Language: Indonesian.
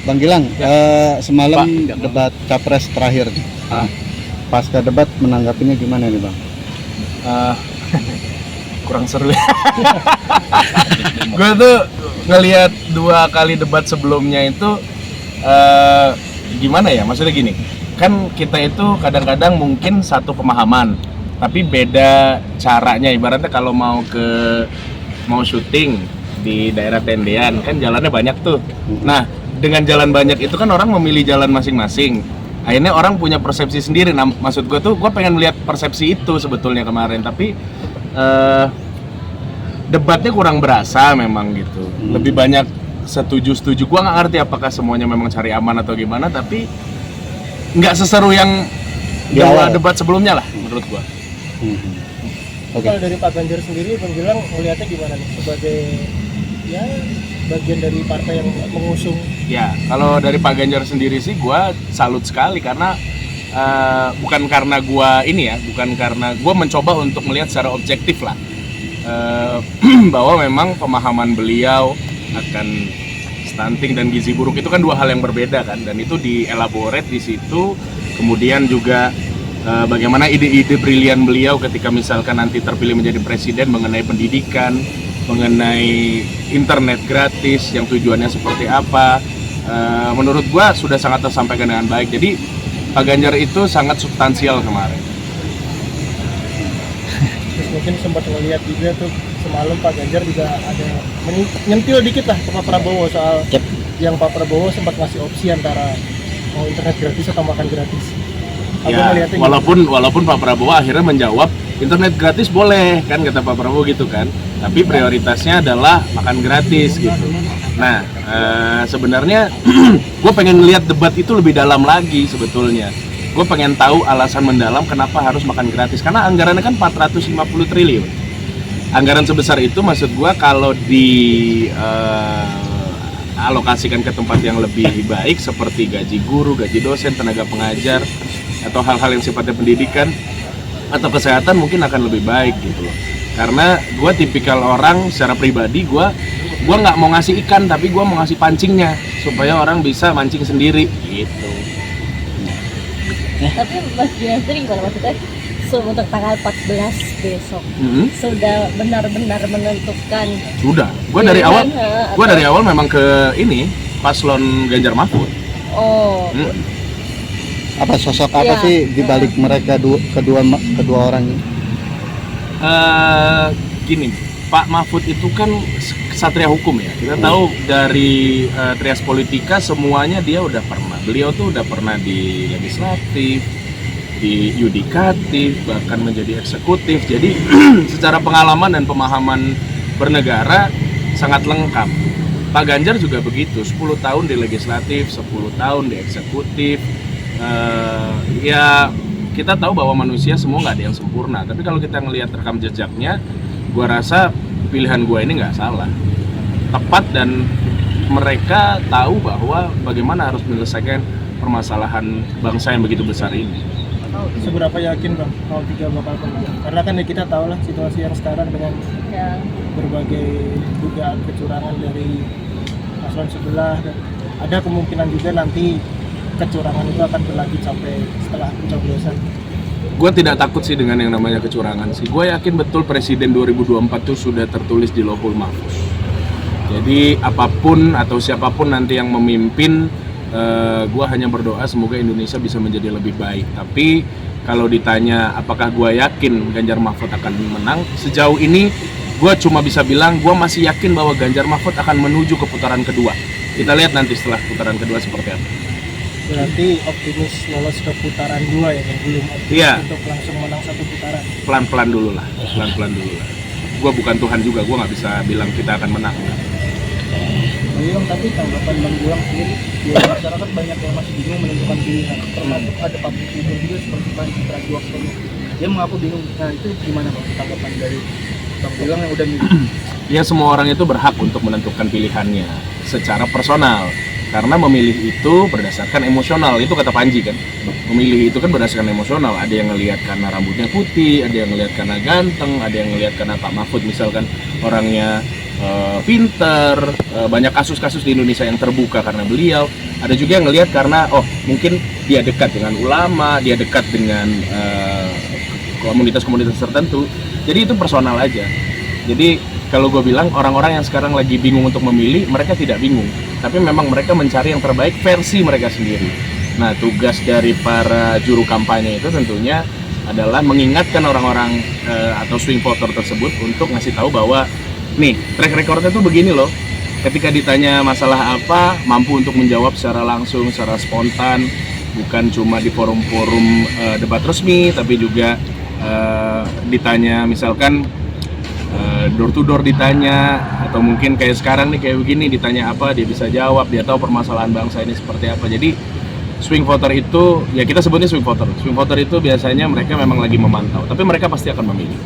Bang Gilang, semalam Pak. debat capres terakhir nih. Ah. Pasca debat menanggapinya gimana nih Bang? Kurang seru ya. Gue tuh ngelihat 2 kali debat sebelumnya itu gimana ya, maksudnya gini, kan kita itu kadang-kadang mungkin satu pemahaman tapi beda caranya. Ibaratnya kalau mau syuting di daerah tendean kan jalannya banyak tuh. Nah, dengan jalan banyak itu kan orang memilih jalan masing-masing, akhirnya orang punya persepsi sendiri. Nah, maksud gue tuh gue pengen melihat persepsi itu sebetulnya kemarin, tapi debatnya kurang berasa memang gitu. Lebih banyak setuju. Gue nggak ngerti apakah semuanya memang cari aman atau gimana, tapi nggak seseru yang Di dua awal. debat sebelumnya lah menurut gue. Oke. Kalau dari Pak Ganjar sendiri, Bang Gilang melihatnya gimana nih sebagai ya bagian dari partai yang mengusung? Ya, kalau dari Pak Ganjar sendiri sih gue salut sekali karena bukan karena bukan karena gue mencoba untuk melihat secara objektif lah, bahwa memang pemahaman beliau akan stunting dan gizi buruk itu kan 2 hal yang berbeda kan, dan itu dielaborate di situ. Kemudian juga bagaimana ide-ide brilian beliau ketika misalkan nanti terpilih menjadi presiden mengenai pendidikan, mengenai internet gratis yang tujuannya seperti apa, menurut gua sudah sangat tersampaikan dengan baik. Jadi Pak Ganjar itu sangat substansial kemarin. Terus mungkin sempat ngelihat juga tuh semalam Pak Ganjar juga ada nyentil dikit lah ke Pak Prabowo soal yang Pak Prabowo sempat ngasih opsi antara mau internet gratis atau makan gratis. Ya, walaupun Pak Prabowo akhirnya menjawab internet gratis boleh kan, kata Pak Prabowo gitu kan, tapi prioritasnya adalah makan gratis gitu. Nah, sebenarnya gue pengen lihat debat itu lebih dalam lagi sebetulnya. Gue pengen tahu alasan mendalam kenapa harus makan gratis, karena anggarannya kan 450 triliun. Anggaran sebesar itu maksud gue kalau alokasikan ke tempat yang lebih baik seperti gaji guru, gaji dosen, tenaga pengajar, atau hal-hal yang sifatnya pendidikan atau kesehatan mungkin akan lebih baik gitu loh. Karena gue tipikal orang secara pribadi, gue nggak mau ngasih ikan tapi gue mau ngasih pancingnya supaya orang bisa mancing sendiri gitu. Tapi Mas Dian sering kalau maksudnya untuk tanggal 14 besok sudah benar-benar menentukan. Sudah, gue dari awal memang ke ini paslon Ganjar Mahfud. Oh. Apa sosok apa Ya, sih di balik mereka kedua orang ini? Gini, Pak Mahfud itu kan satria hukum ya. Kita tahu dari Trias Politika semuanya dia udah pernah. Beliau tuh udah pernah di legislatif, di yudikatif, bahkan menjadi eksekutif. Jadi secara pengalaman dan pemahaman bernegara sangat lengkap. Pak Ganjar juga begitu, 10 tahun di legislatif, 10 tahun di eksekutif. Ya kita tahu bahwa manusia semua nggak ada yang sempurna, tapi kalau kita ngelihat rekam jejaknya, gua rasa pilihan gua ini nggak salah, tepat, dan mereka tahu bahwa bagaimana harus menyelesaikan permasalahan bangsa yang begitu besar ini. Seberapa yakin Bang kalau 3 bakal menang? Karena kan ya kita tahu lah situasi yang sekarang dengan berbagai dugaan kecurangan dari paslon sebelah, dan ada kemungkinan juga nanti kecurangan itu akan berlanjut sampai setelah pencoblosan. Gue tidak takut sih dengan yang namanya kecurangan sih. Gue yakin betul Presiden 2024 itu sudah tertulis di Lauhul Mahfuz. Jadi apapun atau siapapun nanti yang memimpin, gue hanya berdoa semoga Indonesia bisa menjadi lebih baik. Tapi kalau ditanya apakah gue yakin Ganjar Mahfud akan menang, sejauh ini gue cuma bisa bilang gue masih yakin bahwa Ganjar Mahfud akan menuju ke putaran kedua. Kita lihat nanti setelah putaran kedua seperti apa. Berarti optimis lolos ke putaran 2 ya, yang belum optimis untuk langsung menang 1 putaran. Pelan-pelan dulu lah. Gue bukan Tuhan juga, gue nggak bisa bilang kita akan menang. Bang, tapi tanggapan Bang Gilang sendiri, ya masyarakat banyak yang masih bingung menentukan pilihan, termasuk ada public figure juga seperti Panji Pragiwaksono. Dia mengaku bingung. Nah itu gimana Bang tanggapan dari Bang Gilang yang udah milih? Ya, semua orang itu berhak untuk menentukan pilihannya secara personal. Karena memilih itu berdasarkan emosional, itu kata Panji kan. Memilih itu kan berdasarkan emosional. Ada yang ngelihat karena rambutnya putih, ada yang ngelihat karena ganteng, ada yang ngelihat karena Pak Mahfud misalkan orangnya pinter. Banyak kasus-kasus di Indonesia yang terbuka karena beliau. Ada juga yang ngelihat karena mungkin dia dekat dengan ulama, dia dekat dengan komunitas-komunitas tertentu. Jadi itu personal aja. Jadi kalau gue bilang orang-orang yang sekarang lagi bingung untuk memilih, mereka tidak bingung, tapi memang mereka mencari yang terbaik versi mereka sendiri. Nah, tugas dari para juru kampanye itu tentunya adalah mengingatkan orang-orang atau swing voter tersebut untuk ngasih tahu bahwa nih, track recordnya tuh begini loh. Ketika ditanya masalah apa, mampu untuk menjawab secara langsung, secara spontan, bukan cuma di forum-forum debat resmi, tapi juga ditanya misalkan door to door ditanya, atau mungkin kayak sekarang nih kayak begini ditanya apa dia bisa jawab, dia tahu permasalahan bangsa ini seperti apa. Jadi swing voter itu ya kita sebutnya swing voter itu biasanya mereka memang lagi memantau, tapi mereka pasti akan memilih.